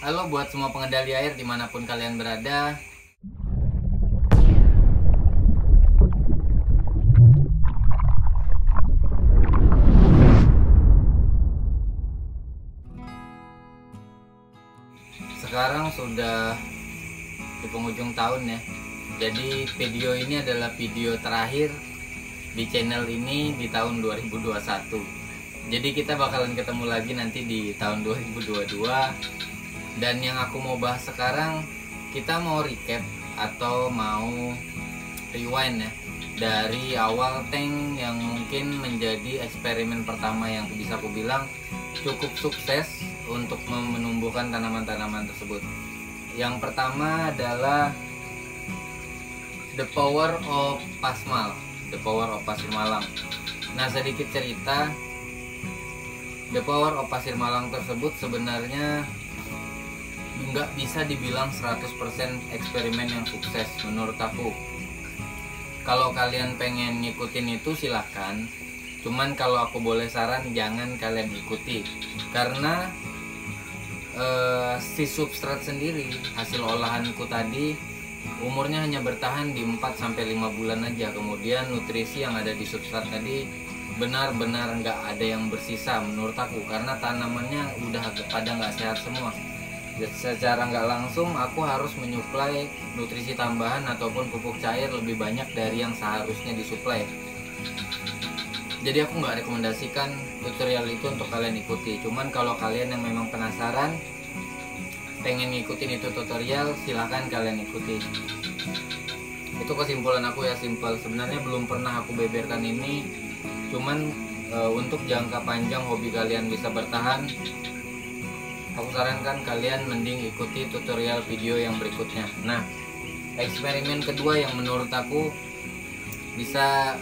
Halo buat semua pengendali air dimanapun kalian berada. Sekarang sudah di penghujung tahun ya. Jadi video ini adalah video terakhir di channel ini di tahun 2021. Jadi kita bakalan ketemu lagi nanti di tahun 2022. Dan yang aku mau bahas sekarang, kita mau recap atau mau rewind ya, dari awal tank yang mungkin menjadi eksperimen pertama yang bisa aku bilang cukup sukses untuk menumbuhkan tanaman-tanaman tersebut. Yang pertama adalah The Power of Pasmal, The Power of Pasir Malang. Nah, sedikit cerita, The Power of Pasir Malang tersebut sebenarnya nggak bisa dibilang 100% eksperimen yang sukses menurut aku. Kalau kalian pengen ngikutin itu silahkan, cuman kalau aku boleh saran jangan kalian ikuti, karena si substrat sendiri hasil olahanku tadi umurnya hanya bertahan di 4-5 bulan aja. Kemudian nutrisi yang ada di substrat tadi benar-benar nggak ada yang bersisa menurut aku, karena tanamannya udah pada nggak sehat semua. Secara nggak langsung aku harus menyuplai nutrisi tambahan ataupun pupuk cair lebih banyak dari yang seharusnya disuplai. Jadi aku nggak rekomendasikan tutorial itu untuk kalian ikuti. Cuman kalau kalian yang memang penasaran pengen ngikutin itu tutorial, silahkan kalian ikuti. Itu kesimpulan aku ya, simple. Sebenarnya belum pernah aku beberkan ini, cuman untuk jangka panjang hobi kalian bisa bertahan, aku sarankan kalian mending ikuti tutorial video yang berikutnya. Nah, eksperimen kedua yang menurut aku bisa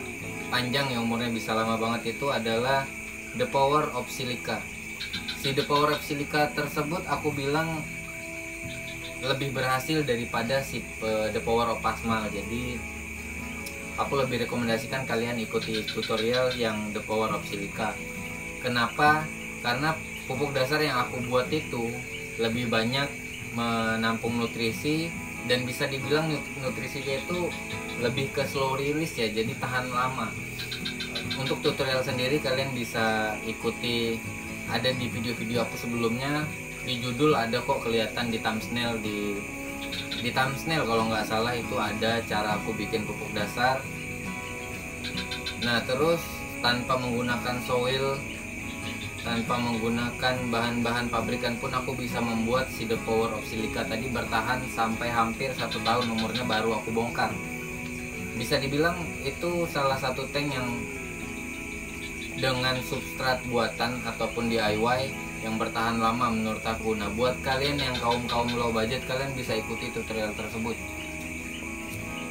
panjang ya, umurnya bisa lama banget, itu adalah The Power of Silica. Si The Power of Silica tersebut aku bilang lebih berhasil daripada si The Power of Pasmal. Jadi aku lebih rekomendasikan kalian ikuti tutorial yang The Power of Silica. Kenapa? Karena pupuk dasar yang aku buat itu lebih banyak menampung nutrisi, dan bisa dibilang nutrisinya itu lebih ke slow release ya, jadi tahan lama. Untuk tutorial sendiri kalian bisa ikuti, ada di video-video aku sebelumnya. Di judul ada kok kelihatan di thumbnail, di thumbnail kalau nggak salah itu ada cara aku bikin pupuk dasar. Nah, terus tanpa menggunakan soil, tanpa menggunakan bahan-bahan pabrikan pun aku bisa membuat si The Power of Silica tadi bertahan sampai hampir 1 tahun umurnya baru aku bongkar. Bisa dibilang itu salah satu tank yang dengan substrat buatan ataupun DIY yang bertahan lama menurut aku. Nah, buat kalian yang kaum low budget, kalian bisa ikuti tutorial tersebut.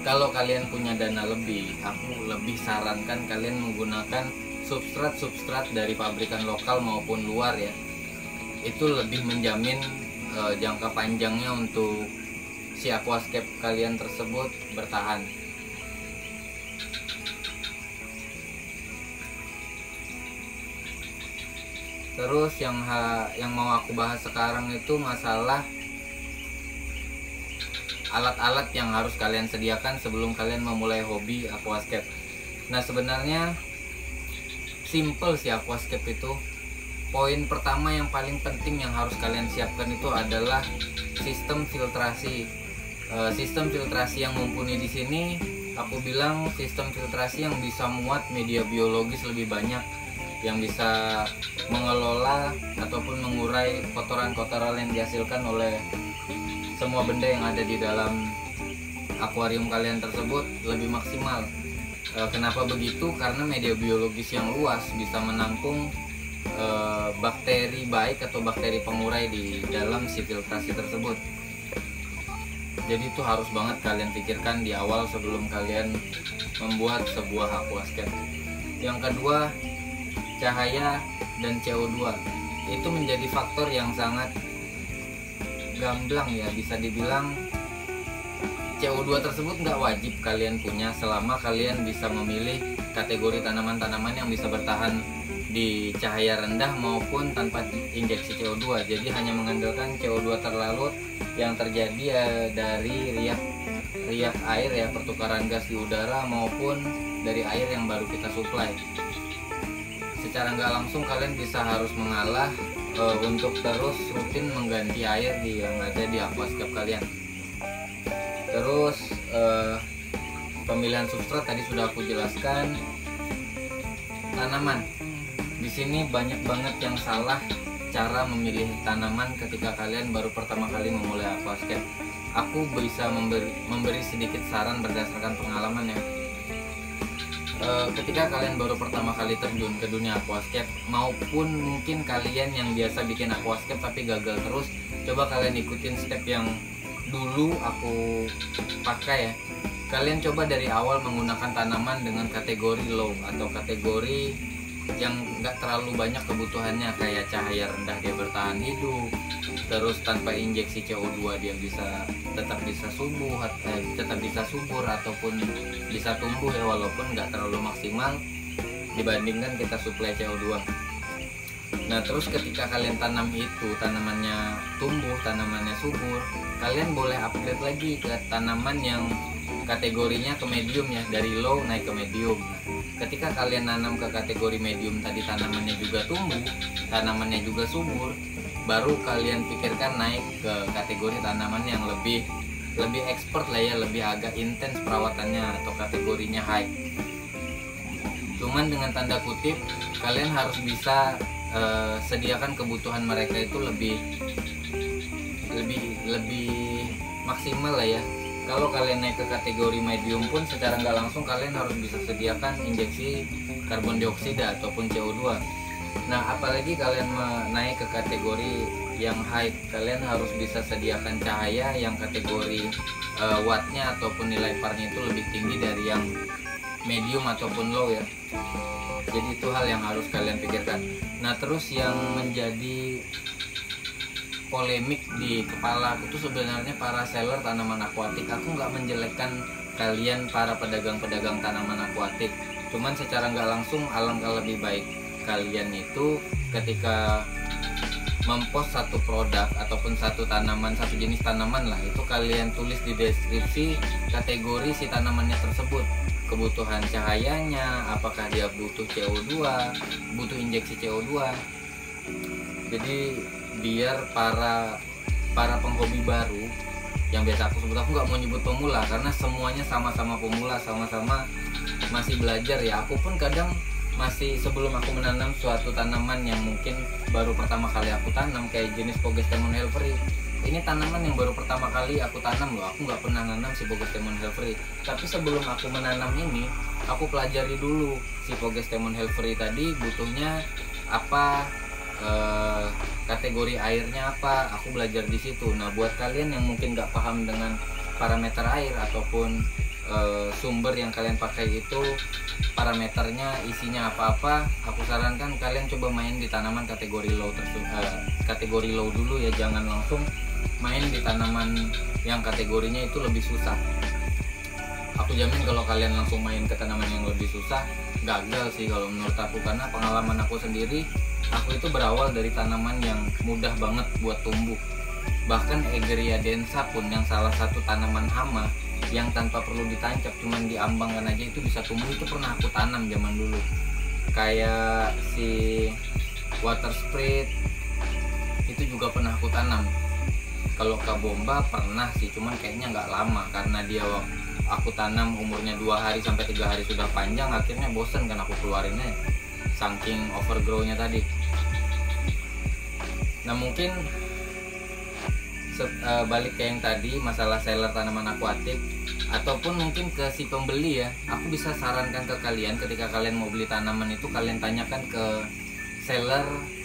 Kalau kalian punya dana lebih, aku lebih sarankan kalian menggunakan substrat dari pabrikan lokal maupun luar ya. Itu lebih menjamin jangka panjangnya untuk si aquascape kalian tersebut bertahan. Terus yang mau aku bahas sekarang itu masalah alat-alat yang harus kalian sediakan sebelum kalian memulai hobi aquascape. Nah, sebenarnya simple sih aquascape itu. Poin pertama yang paling penting yang harus kalian siapkan itu adalah sistem filtrasi. Sistem filtrasi yang mumpuni di sini aku bilang sistem filtrasi yang bisa muat media biologis lebih banyak, yang bisa mengelola ataupun mengurai kotoran-kotoran yang dihasilkan oleh semua benda yang ada di dalam akuarium kalian tersebut lebih maksimal. Kenapa begitu? Karena media biologis yang luas bisa menampung bakteri baik atau bakteri pengurai di dalam si filtrasi tersebut. Jadi itu harus banget kalian pikirkan di awal sebelum kalian membuat sebuah aquascape. Yang kedua, cahaya dan CO2 itu menjadi faktor yang sangat gamblang ya, bisa dibilang CO2 tersebut nggak wajib kalian punya selama kalian bisa memilih kategori tanaman-tanaman yang bisa bertahan di cahaya rendah maupun tanpa injeksi CO2. Jadi hanya mengandalkan CO2 terlarut yang terjadi dari riak air ya, pertukaran gas di udara maupun dari air yang baru kita suplai. Secara nggak langsung kalian bisa harus mengalah untuk terus rutin mengganti air yang ada di aquascape kalian. Terus pemilihan substrat tadi sudah aku jelaskan. Tanaman, di sini banyak banget yang salah cara memilih tanaman ketika kalian baru pertama kali memulai aquascape. Aku bisa memberi sedikit saran berdasarkan pengalaman ya. Ketika kalian baru pertama kali terjun ke dunia aquascape, maupun mungkin kalian yang biasa bikin aquascape tapi gagal terus, coba kalian ikutin step yang dulu aku pakai ya. Kalian coba dari awal menggunakan tanaman dengan kategori low atau kategori yang nggak terlalu banyak kebutuhannya, kayak cahaya rendah dia bertahan hidup, terus tanpa injeksi CO2 dia tetap bisa subur ataupun bisa tumbuh ya, walaupun nggak terlalu maksimal dibandingkan kita suplai CO2. Nah terus ketika kalian tanam itu, tanamannya tumbuh, tanamannya subur, kalian boleh upgrade lagi ke tanaman yang kategorinya ke medium ya, dari low naik ke medium. Ketika kalian nanam ke kategori medium tadi, tanamannya juga tumbuh, tanamannya juga subur, baru kalian pikirkan naik ke kategori tanaman yang lebih expert lah ya, lebih agak intens perawatannya atau kategorinya high. Cuman dengan tanda kutip kalian harus bisa sediakan kebutuhan mereka itu lebih maksimal lah ya. Kalau kalian naik ke kategori medium pun secara nggak langsung kalian harus bisa sediakan injeksi karbon dioksida ataupun CO2. Nah apalagi kalian naik ke kategori yang high, kalian harus bisa sediakan cahaya yang kategori wattnya ataupun nilai parnya itu lebih tinggi dari yang medium ataupun low ya. Jadi itu hal yang harus kalian pikirkan. Nah terus yang menjadi polemik di kepala aku tuh sebenarnya para seller tanaman akuatik. Aku nggak menjelekkan kalian para pedagang-pedagang tanaman akuatik, cuman secara nggak langsung alangkah lebih baik kalian itu ketika mempost satu produk ataupun satu tanaman, satu jenis tanaman lah, itu kalian tulis di deskripsi kategori si tanamannya tersebut, kebutuhan cahayanya, apakah dia butuh CO2, butuh injeksi CO2. Jadi biar para penghobi baru yang biasa aku sebut, aku nggak mau nyebut pemula karena semuanya sama-sama pemula, sama-sama masih belajar ya. Aku pun kadang masih, sebelum aku menanam suatu tanaman yang mungkin baru pertama kali aku tanam kayak jenis Pogestemon helveri, ini tanaman yang baru pertama kali aku tanam loh, aku nggak pernah nanam si Pogestemon helveri. Tapi sebelum aku menanam ini, aku pelajari dulu si Pogestemon helveri tadi butuhnya apa, kategori airnya apa, aku belajar di situ. Nah buat kalian yang mungkin nggak paham dengan parameter air ataupun sumber yang kalian pakai itu parameternya isinya apa-apa, aku sarankan kalian coba main di tanaman kategori low kategori low dulu ya, jangan langsung main di tanaman yang kategorinya itu lebih susah. Aku jamin kalau kalian langsung main ke tanaman yang lebih susah, gagal sih kalau menurut aku, karena pengalaman aku sendiri, aku itu berawal dari tanaman yang mudah banget buat tumbuh. Bahkan Egeria densa pun yang salah satu tanaman hama yang tanpa perlu ditancap, cuman diambangkan aja itu bisa tumbuh, itu pernah aku tanam zaman dulu. Kayak si water spread itu juga pernah aku tanam. Kalau kabomba pernah sih, cuman kayaknya nggak lama karena dia aku tanam umurnya 2 hari sampai 3 hari sudah panjang, akhirnya bosen kan aku keluarinnya saking overgrow-nya tadi. Nah mungkin balik ke yang tadi masalah seller tanaman akuatik ataupun mungkin ke si pembeli ya, aku bisa sarankan ke kalian ketika kalian mau beli tanaman itu kalian tanyakan ke seller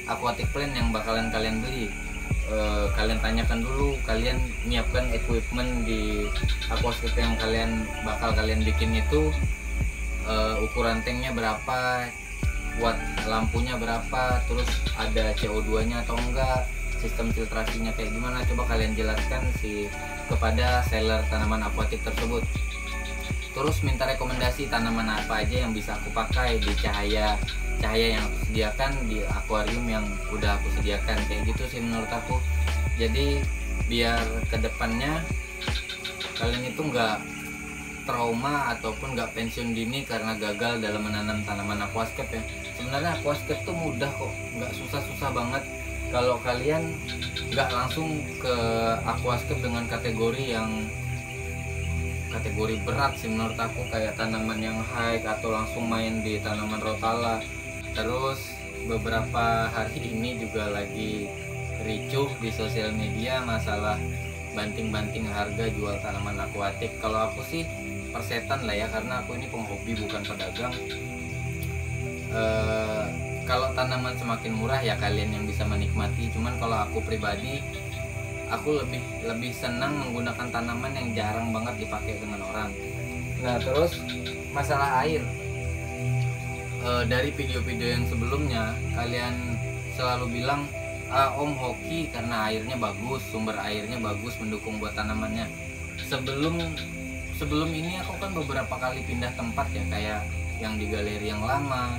aquatic plant yang bakalan kalian beli. Kalian tanyakan dulu, kalian nyiapkan equipment di aquascape yang bakal kalian bikin itu, ukuran tanknya berapa, watt lampunya berapa, terus ada CO2 nya atau enggak, sistem filtrasinya kayak gimana, coba kalian jelaskan kepada seller tanaman akuatik tersebut. Terus minta rekomendasi tanaman apa aja yang bisa aku pakai di cahaya yang aku sediakan di akuarium yang udah aku sediakan, kayak gitu sih menurut aku. Jadi biar kedepannya kalian itu nggak trauma ataupun nggak pensiun dini karena gagal dalam menanam tanaman aquascape ya. Sebenarnya aquascape tuh mudah kok, nggak susah-susah banget kalau kalian nggak langsung ke aquascape dengan kategori berat sih menurut aku, kayak tanaman yang high atau langsung main di tanaman rotala. Terus beberapa hari ini juga lagi ricuh di sosial media masalah banting-banting harga jual tanaman akuatik. Kalau aku sih persetan lah ya, karena aku ini penghobi bukan pedagang. Kalau tanaman semakin murah ya kalian yang bisa menikmati. Cuman kalau aku pribadi, aku lebih senang menggunakan tanaman yang jarang banget dipakai dengan orang. Nah terus masalah air, dari video-video yang sebelumnya kalian selalu bilang Om hoki karena airnya bagus, sumber airnya bagus mendukung buat tanamannya. Sebelum ini aku kan beberapa kali pindah tempat ya, kayak yang di galeri yang lama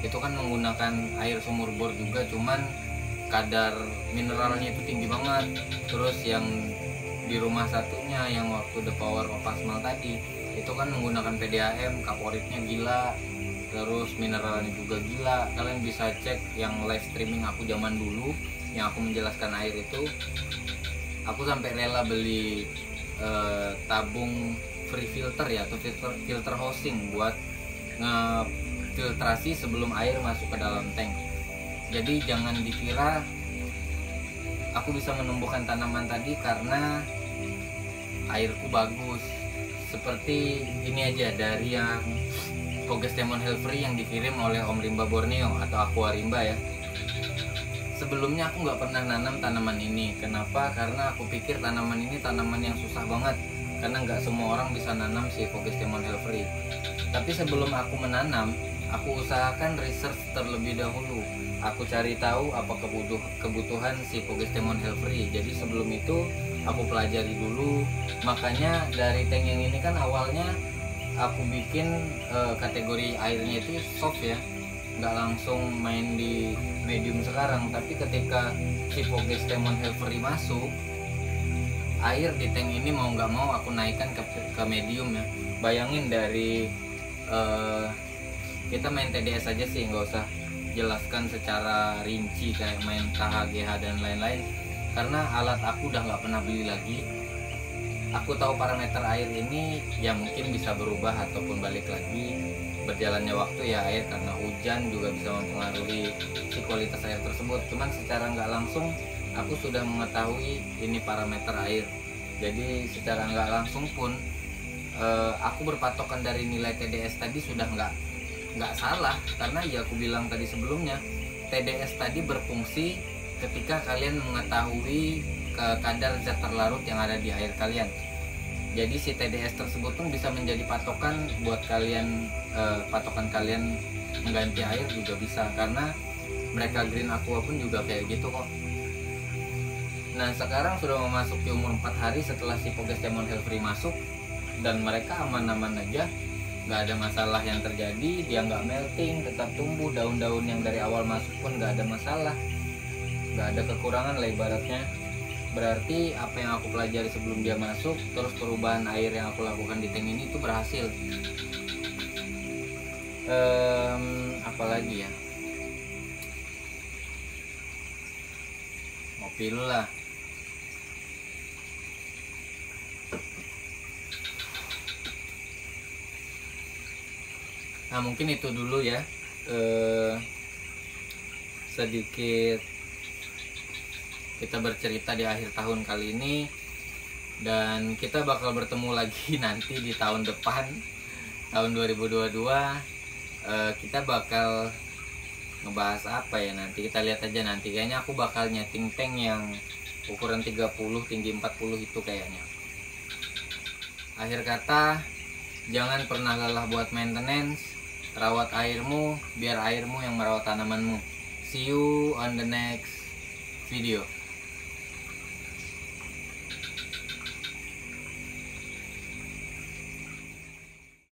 itu kan menggunakan air sumur bor juga, cuman kadar mineralnya itu tinggi banget. Terus yang di rumah satunya yang waktu The Power of Asmal tadi itu kan menggunakan PDAM, kaporitnya gila, terus mineralnya juga gila. Kalian bisa cek yang live streaming aku zaman dulu yang aku menjelaskan air itu. Aku sampai rela beli tabung free filter ya, atau filter housing buat ngefiltrasi sebelum air masuk ke dalam tank. Jadi jangan dikira aku bisa menumbuhkan tanaman tadi karena airku bagus. Seperti ini aja, dari yang Pogestemon Helfree yang dikirim oleh Om Rimba Borneo atau Aquarimba ya. Sebelumnya aku nggak pernah nanam tanaman ini. Kenapa? Karena aku pikir tanaman ini tanaman yang susah banget, karena nggak semua orang bisa nanam si Pogestemon Helfree. Tapi sebelum aku menanam, aku usahakan research terlebih dahulu. Aku cari tahu apa kebutuhan si Pogestemon Helfree. Jadi sebelum itu aku pelajari dulu. Makanya dari tank yang ini kan awalnya aku bikin kategori airnya itu soft ya, nggak langsung main di medium sekarang. Tapi ketika si Pogestemon Helfree masuk, air di tank ini mau nggak mau aku naikkan ke medium ya. Bayangin dari kita main TDS aja sih, nggak usah jelaskan secara rinci kayak main KHGH dan lain-lain, karena alat aku udah nggak pernah beli lagi. Aku tahu parameter air ini ya mungkin bisa berubah ataupun balik lagi berjalannya waktu ya air, karena hujan juga bisa mempengaruhi si kualitas air tersebut. Cuman secara nggak langsung aku sudah mengetahui ini parameter air. Jadi secara nggak langsung pun aku berpatokan dari nilai TDS tadi sudah nggak salah, karena ya aku bilang tadi sebelumnya, TDS tadi berfungsi ketika kalian mengetahui kadar zat terlarut yang ada di air kalian. Jadi si TDS tersebut pun bisa menjadi patokan buat kalian, patokan kalian mengganti air juga bisa, karena mereka Green Aqua pun juga kayak gitu kok. Nah sekarang sudah memasuki umur 4 hari setelah si Pogestemon Helfree masuk, dan mereka aman-aman aja, nggak ada masalah yang terjadi. Dia nggak melting, tetap tumbuh. Daun-daun yang dari awal masuk pun nggak ada masalah, nggak ada kekurangan lah ibaratnya. Berarti apa yang aku pelajari sebelum dia masuk, terus perubahan air yang aku lakukan di tank ini itu berhasil. Apalagi ya, ngopi dulu lah. Nah mungkin itu dulu ya, sedikit kita bercerita di akhir tahun kali ini, dan kita bakal bertemu lagi nanti di tahun depan, tahun 2022. Kita bakal ngebahas apa ya nanti, kita lihat aja nanti. Kayaknya aku bakal nyeting tank yang ukuran 30 tinggi 40 itu kayaknya. Akhir kata, jangan pernah lelah buat maintenance. Rawat airmu biar airmu yang merawat tanamanmu. See you on the next video.